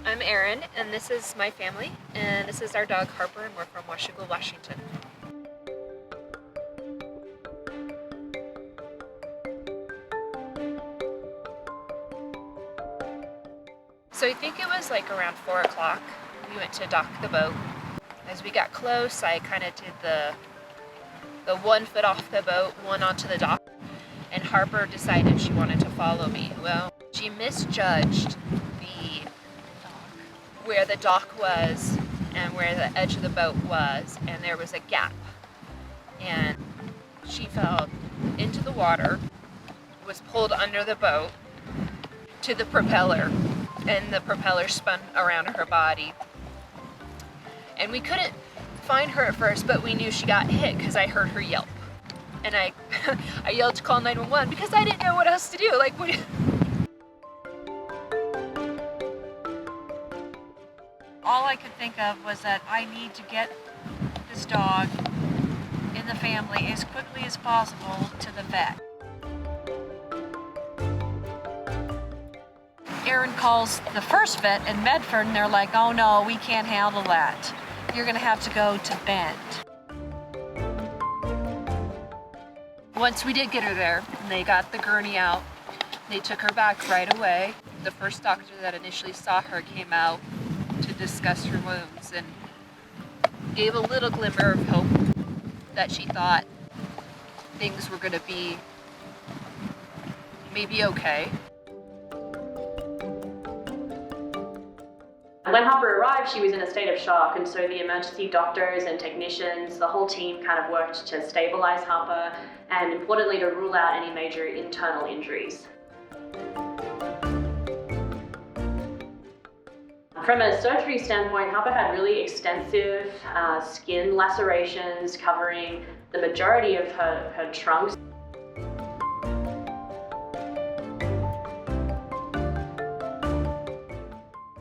I'm Erin, and this is my family, and this is our dog Harper, and we're from Washougal, Washington. So I think it was like around 4 o'clock. We went to dock the boat. As we got close, I kind of did the 1 foot off the boat, 1 onto the dock, and Harper decided she wanted to follow me. Well, she misjudged where the dock was and where the edge of the boat was, and there was a gap. And she fell into the water, was pulled under the boat to the propeller, and the propeller spun around her body. And we couldn't find her at first, but we knew she got hit because I heard her yelp. And I yelled to call 911 because I didn't know what else to do. Like, what? All I could think of was that I need to get this dog in the family as quickly as possible to the vet. Erin calls the first vet in Medford, and they're like, oh no, we can't handle that. You're gonna have to go to Bend. Once we did get her there, and they got the gurney out, they took her back right away. The first doctor that initially saw her came out to discuss her wounds and gave a little glimmer of hope that she thought things were going to be maybe okay. When Harper arrived, she was in a state of shock, and so the emergency doctors and technicians, the whole team kind of worked to stabilize Harper and importantly to rule out any major internal injuries. From a surgery standpoint, Harper had really extensive skin lacerations covering the majority of her trunk.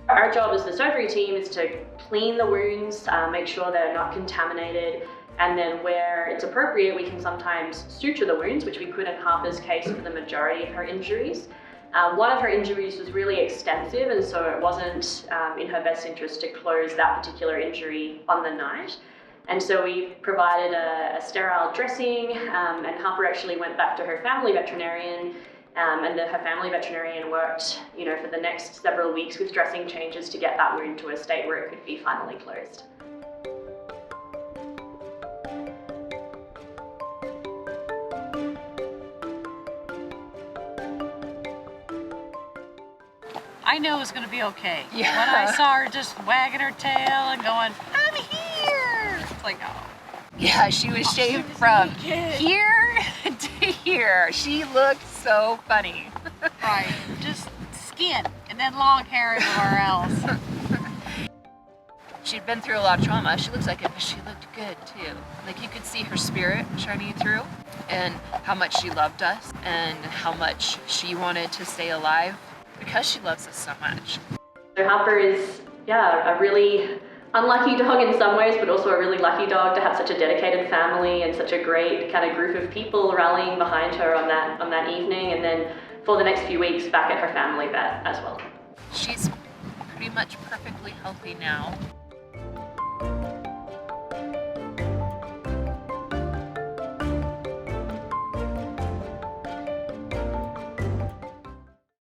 Our job as the surgery team is to clean the wounds, make sure they're not contaminated, and then where it's appropriate, we can sometimes suture the wounds, which we could in Harper's case for the majority of her injuries. One of her injuries was really extensive, and so it wasn't in her best interest to close that particular injury on the night. And so we provided a sterile dressing, and Harper actually went back to her family veterinarian, and her family veterinarian worked, for the next several weeks with dressing changes to get that wound to a state where it could be finally closed. I knew it was gonna be okay. Yeah. When I saw her just wagging her tail and going, I'm here! It's like, oh. Yeah, she was shaved from here to here. She looked so funny. Right, just skin and then long hair everywhere else. She'd been through a lot of trauma. She looks like it, but she looked good too. Like you could see her spirit shining through, and how much she loved us, and how much she wanted to stay alive because she loves us so much. So Harper is, a really unlucky dog in some ways, but also a really lucky dog to have such a dedicated family and such a great kind of group of people rallying behind her on that evening, and then for the next few weeks back at her family vet as well. She's pretty much perfectly healthy now.